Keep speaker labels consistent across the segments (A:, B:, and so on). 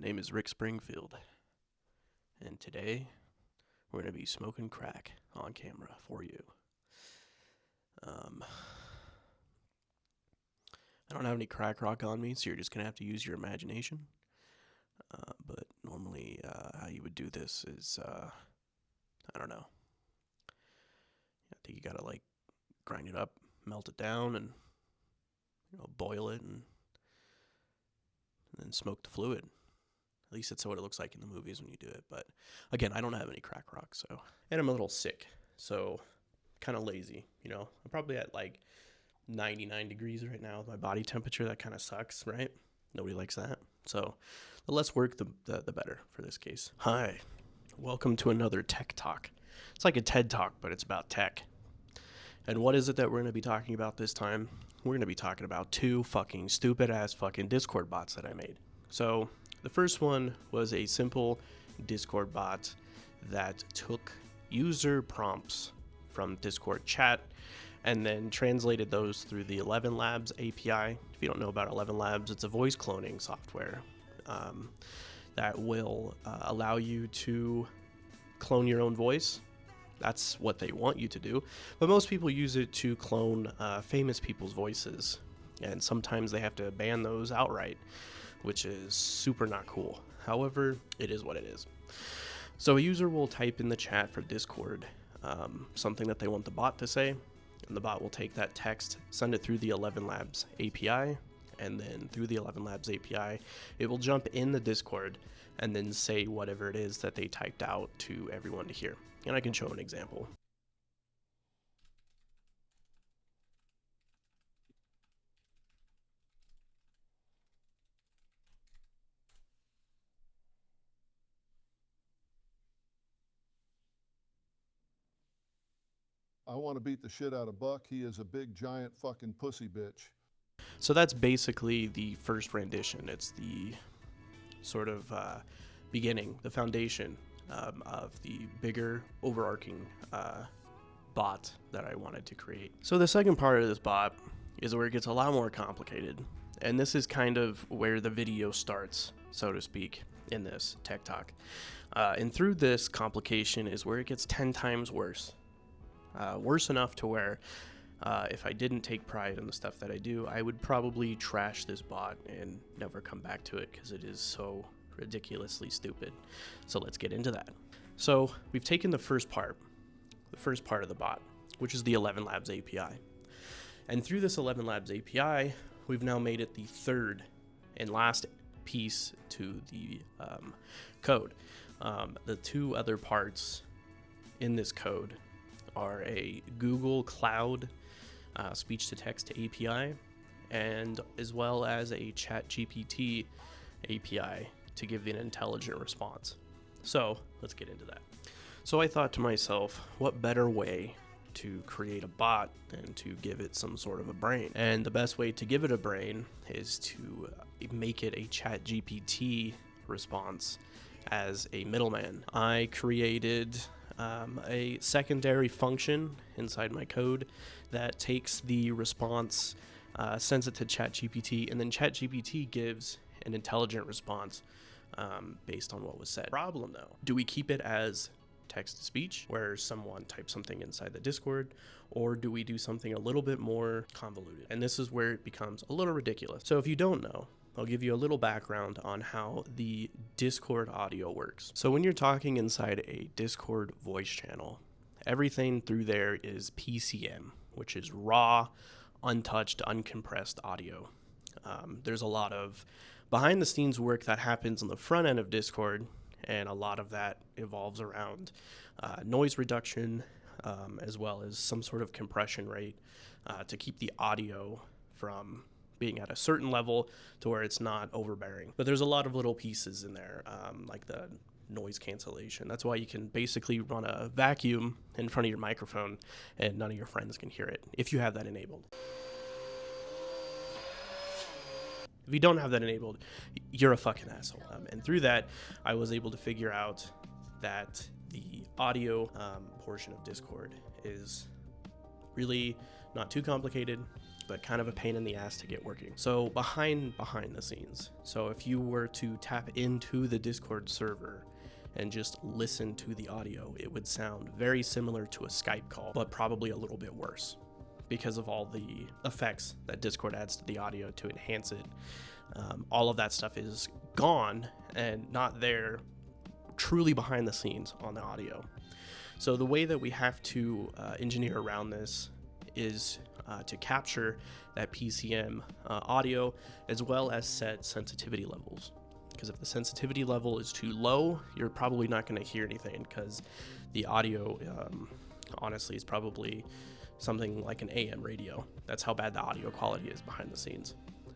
A: My name is Rick Springfield, and today we're going to be smoking crack on camera for you. I don't have any crack rock on me, so you're just going to have to use your imagination. But normally how you would do this is, I don't know. I think you got to grind it up, melt it down, and boil it, and then smoke the fluid. At least that's what it looks like in the movies when you do it. But again, I don't have any crack rock, and I'm a little sick, so kind of lazy. I'm probably at 99 degrees right now with my body temperature. That kind of sucks, right? Nobody likes that. So the less work, the better for this case. Hi, welcome to another tech talk. It's like a TED talk, but it's about tech. And what is it that we're going to be talking about this time? We're going to be talking about two fucking stupid ass fucking Discord bots that I made. So the first one was a simple Discord bot that took user prompts from Discord chat and then translated those through the ElevenLabs API. If you don't know about ElevenLabs, it's a voice cloning software that will allow you to clone your own voice. That's what they want you to do. But most people use it to clone famous people's voices. And sometimes they have to ban those outright, which is super not cool. However, it is what it is. So a user will type in the chat for Discord something that they want the bot to say, and the bot will take that text, send it through the ElevenLabs API, and then through the ElevenLabs API, it will jump in the Discord and then say whatever it is that they typed out to everyone to hear. And I can show an example.
B: I want to beat the shit out of Buck. He is a big, giant fucking pussy bitch.
A: So that's basically the first rendition. It's the sort of beginning, the foundation of the bigger, overarching bot that I wanted to create. So the second part of this bot is where it gets a lot more complicated. And this is kind of where the video starts, so to speak, in this tech talk. And through this complication is where it gets 10 times worse. Worse enough to where if I didn't take pride in the stuff that I do, I would probably trash this bot and never come back to it because it is so ridiculously stupid. So let's get into that. So we've taken the first part of the bot, which is the ElevenLabs API. And through this ElevenLabs API, we've now made it the third and last piece to the code. The two other parts in this code are a Google Cloud speech-to-text API, and as well as a ChatGPT API to give an intelligent response. So let's get into that. So I thought to myself, what better way to create a bot than to give it some sort of a brain? And the best way to give it a brain is to make it a ChatGPT response as a middleman. I created a secondary function inside my code that takes the response, sends it to ChatGPT, and then ChatGPT gives an intelligent response based on what was said. Problem though, do we keep it as text-to-speech where someone types something inside the Discord, or do we do something a little bit more convoluted? And this is where it becomes a little ridiculous. So if you don't know, I'll give you a little background on how the Discord audio works. So when you're talking inside a Discord voice channel, everything through there is PCM, which is raw, untouched, uncompressed audio. There's a lot of behind the scenes work that happens on the front end of Discord, and a lot of that evolves around noise reduction, as well as some sort of compression rate to keep the audio from being at a certain level to where it's not overbearing. But there's a lot of little pieces in there, like the noise cancellation. That's why you can basically run a vacuum in front of your microphone and none of your friends can hear it if you have that enabled. If you don't have that enabled, you're a fucking asshole. And through that, I was able to figure out that the audio portion of Discord is really not too complicated. but kind of a pain in the ass to get working. So behind the scenes, so if you were to tap into the Discord server and just listen to the audio, it would sound very similar to a Skype call, but probably a little bit worse because of all the effects that Discord adds to the audio to enhance it. All of that stuff is gone and not there truly behind the scenes on the audio. So the way that we have to engineer around this is to capture that PCM audio, as well as set sensitivity levels. Because if the sensitivity level is too low, you're probably not going to hear anything, because the audio honestly is probably something like an AM radio. That's how bad the audio quality is behind the scenes.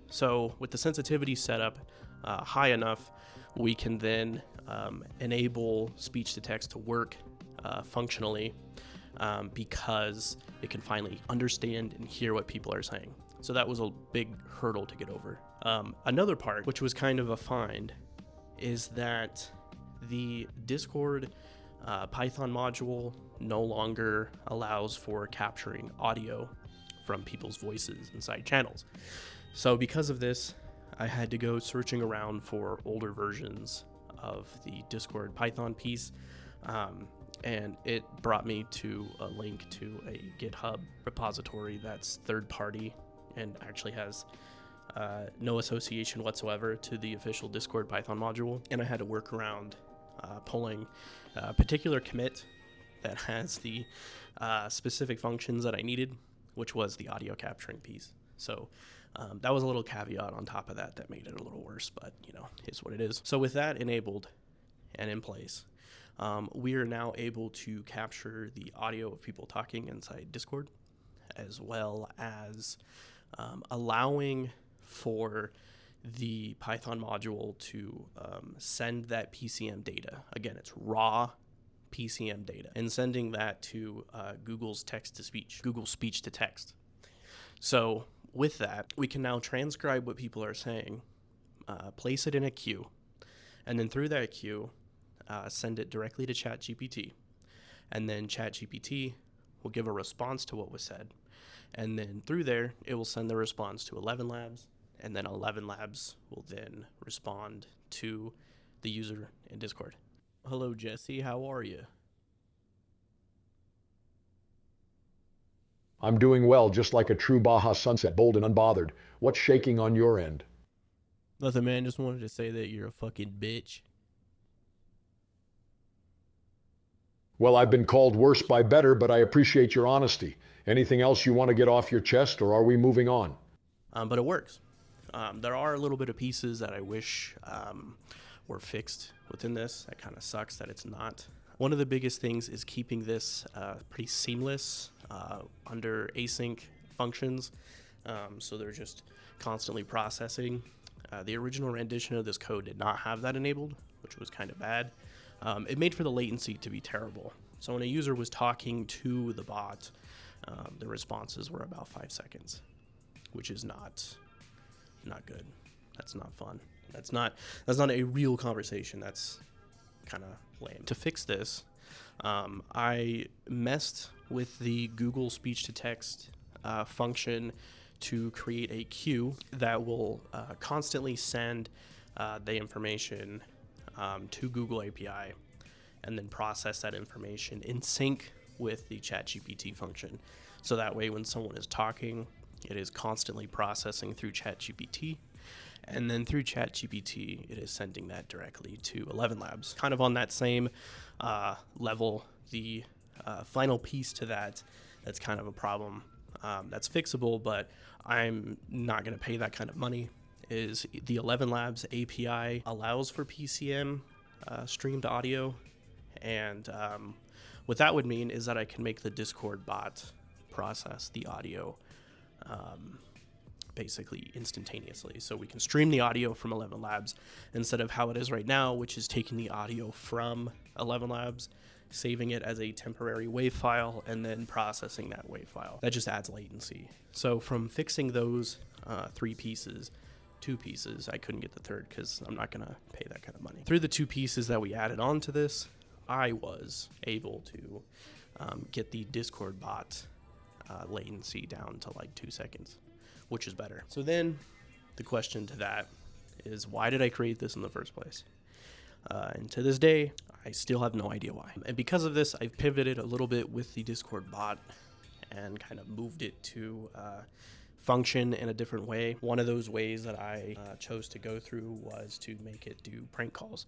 A: So with the sensitivity set up high enough, we can then enable speech to text to work functionally, because it can finally understand and hear what people are saying. So that was a big hurdle to get over. Another part, which was kind of a find, is that the Discord Python module no longer allows for capturing audio from people's voices inside channels. So because of this, I had to go searching around for older versions of the Discord Python piece, and it brought me to a link to a GitHub repository that's third party and actually has no association whatsoever to the official Discord Python module. And I had to work around pulling a particular commit that has the specific functions that I needed, which was the audio capturing piece. So that was a little caveat on top of that made it a little worse, but it's what it is. So with that enabled and in place, we are now able to capture the audio of people talking inside Discord, as well as allowing for the Python module to send that PCM data. Again, it's raw PCM data, and sending that to Google's text-to-speech, Google speech to text. So with that, we can now transcribe what people are saying, place it in a queue, and then through that queue, send it directly to ChatGPT. And then ChatGPT will give a response to what was said. And then through there, it will send the response to ElevenLabs, and then ElevenLabs will then respond to the user in Discord. Hello, Jesse. How are you?
C: I'm doing well, just like a true Baja sunset, bold and unbothered. What's shaking on your end?
A: Nothing, man. Just wanted to say that you're a fucking bitch.
C: Well, I've been called worse by better, but I appreciate your honesty. Anything else you want to get off your chest, or are we moving on?
A: But it works. There are a little bit of pieces that I wish were fixed within this. That kind of sucks that it's not. One of the biggest things is keeping this pretty seamless under async functions. So they're just constantly processing. The original rendition of this code did not have that enabled, which was kind of bad. It made for the latency to be terrible. So when a user was talking to the bot, the responses were about 5 seconds, which is not good. That's not fun. That's not a real conversation. That's kind of lame. To fix this, I messed with the Google speech to text function to create a queue that will constantly send the information to Google API, and then process that information in sync with the ChatGPT function. So that way when someone is talking, it is constantly processing through ChatGPT, and then through ChatGPT, it is sending that directly to ElevenLabs. Kind of on that same level, the final piece to that's kind of a problem that's fixable, but I'm not going to pay that kind of money, is the ElevenLabs API allows for PCM streamed audio, and what that would mean is that I can make the Discord bot process the audio basically instantaneously. So we can stream the audio from ElevenLabs instead of how it is right now, which is taking the audio from ElevenLabs, saving it as a temporary WAV file, and then processing that WAV file. That just adds latency. So from fixing those 2 pieces, I couldn't get the third because I'm not going to pay that kind of money. Through the 2 pieces that we added on to this, I was able to get the Discord bot latency down to like 2 seconds. which is better? So then the question to that is, why did I create this in the first place? And to this day, I still have no idea why. And because of this, I've pivoted a little bit with the Discord bot and kind of moved it to function in a different way. One of those ways that I chose to go through was to make it do prank calls.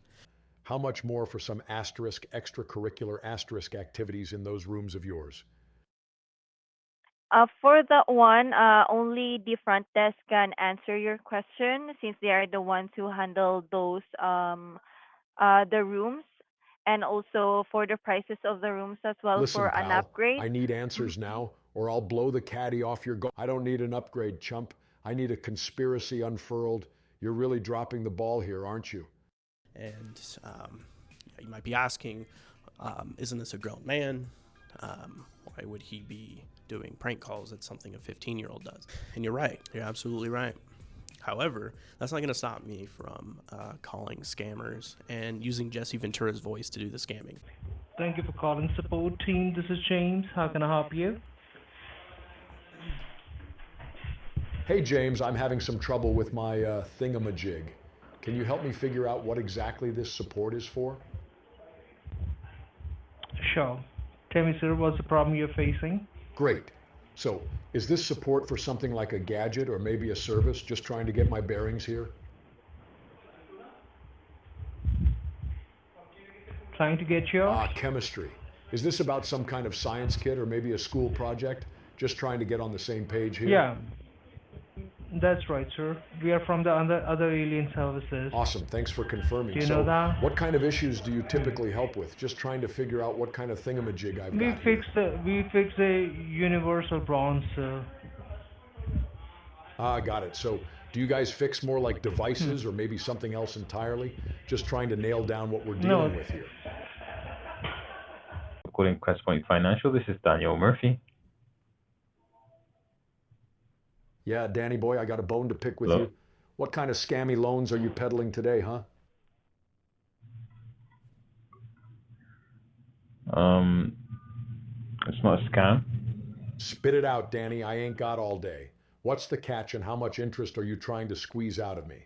C: How much more for some asterisk extracurricular asterisk activities in those rooms of yours?
D: For that one, only the front desk can answer your question since they are the ones who handle those the rooms, and also for the prices of the rooms as well
C: Listen,
D: for an
C: pal,
D: upgrade.
C: I need answers now, or I'll blow the caddy off your go. I don't need an upgrade, chump. I need a conspiracy unfurled. You're really dropping the ball here, aren't you?
A: And you might be asking, isn't this a grown man? Why would he be doing prank calls? It's something a 15-year-old does. And you're right. You're absolutely right. However, that's not going to stop me from calling scammers and using Jesse Ventura's voice to do the scamming.
E: Thank you for calling support team. This is James. How can I help you?
C: Hey, James, I'm having some trouble with my thingamajig. Can you help me figure out what exactly this support is for?
E: Sure. Tell me, sir, what's the problem you're facing?
C: Great. So, is this support for something like a gadget or maybe a service? Just trying to get my bearings here.
E: Trying to get yours?
C: Chemistry. Is this about some kind of science kit or maybe a school project? Just trying to get on the same page here.
E: Yeah. That's right, sir. We are from the other alien services.
C: Awesome. Thanks for confirming.
E: Do you know that?
C: What kind of issues do you typically help with? Just trying to figure out what kind of thingamajig I've got here.
E: We fix the universal bronze, sir.
C: Got it. So do you guys fix more like devices or maybe something else entirely? Just trying to nail down what we're dealing with here.
F: Calling Crestpoint Financial, this is Daniel Murphy.
C: Yeah, Danny boy, I got a bone to pick with
F: Hello?
C: you. What kind of scammy loans are you peddling today, huh?
F: It's not a scam.
C: Spit it out, Danny. I ain't got all day. What's the catch and how much interest are you trying to squeeze out of me?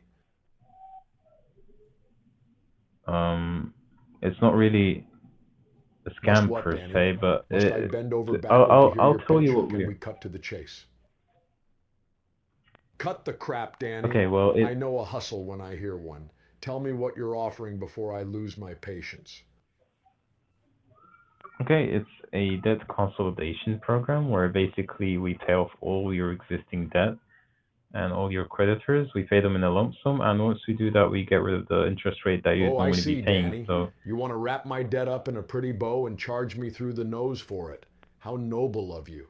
F: It's not really a scam
C: what,
F: per
C: Danny?
F: se, but
C: Must I bend over backward to hear
F: I'll
C: your
F: tell you
C: pitch, or
F: what
C: can we
F: we're.
C: cut to the chase? Cut the crap, Danny.
F: Okay, well,
C: I know a hustle when I hear one. Tell me what you're offering before I lose my patience.
F: Okay, it's a debt consolidation program where basically we pay off all your existing debt and all your creditors. We pay them in a lump sum, and once we do that, we get rid of the interest rate that you'd
C: Oh, I
F: normally
C: see,
F: be paying.
C: Danny.
F: So
C: You want to wrap my debt up in a pretty bow and charge me through the nose for it. How noble of you.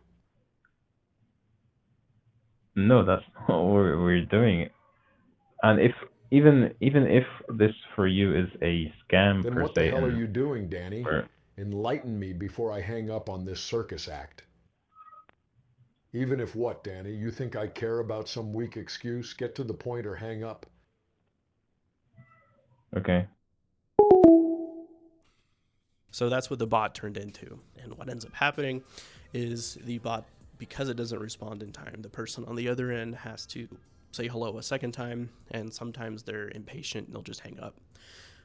F: no, that's not what we're doing. And even if this for you is a scam
C: Then
F: per
C: what the
F: se,
C: hell are
F: and
C: you doing, Danny?
F: we're-
C: Enlighten me before I hang up on this circus act. Even if what, Danny? You think I care about some weak excuse? Get to the point or hang up.
F: okay.
A: So that's what the bot turned into. And what ends up happening is the bot, because it doesn't respond in time, the person on the other end has to say hello a second time, and sometimes they're impatient and they'll just hang up,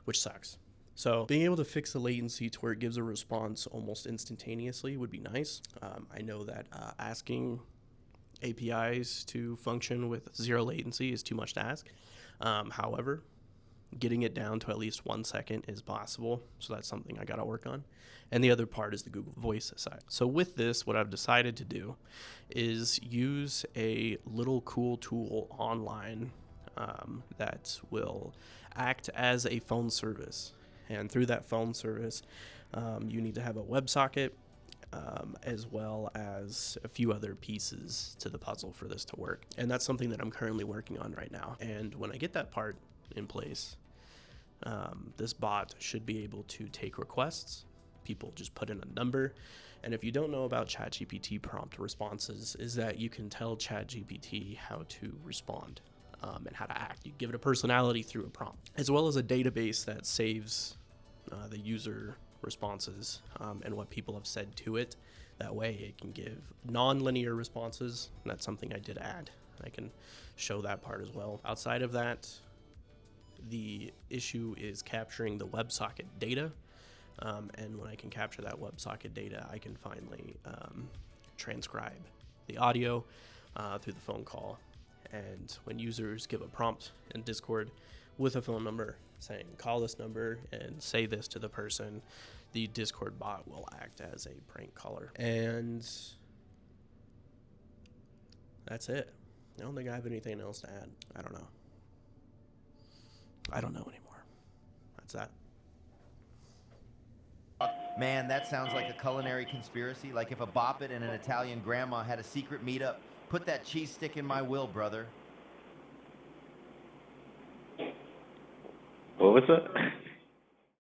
A: which sucks. So being able to fix the latency to where it gives a response almost instantaneously would be nice. I know that asking APIs to function with zero latency is too much to ask. However, getting it down to at least 1 second is possible. So that's something I got to work on. And the other part is the Google Voice side. So with this, what I've decided to do is use a little cool tool online that will act as a phone service. And through that phone service, you need to have a WebSocket as well as a few other pieces to the puzzle for this to work. And that's something that I'm currently working on right now. And when I get that part in place, this bot should be able to take requests. People just put in a number. And if you don't know about ChatGPT prompt responses, is that you can tell ChatGPT how to respond and how to act. You give it a personality through a prompt, as well as a database that saves the user responses and what people have said to it. That way it can give non-linear responses. And that's something I did add I can show that part as well. Outside of that, the issue is capturing the WebSocket data. And when I can capture that WebSocket data, I can finally transcribe the audio through the phone call. And when users give a prompt in Discord with a phone number saying, call this number and say this to the person, the Discord bot will act as a prank caller. And that's it. I don't think I have anything else to add. I don't know. I don't know anymore. That's that.
G: Man, that sounds like a culinary conspiracy. Like if a Bop It and an Italian grandma had a secret meetup. Put that cheese stick in my will, brother.
H: What was that?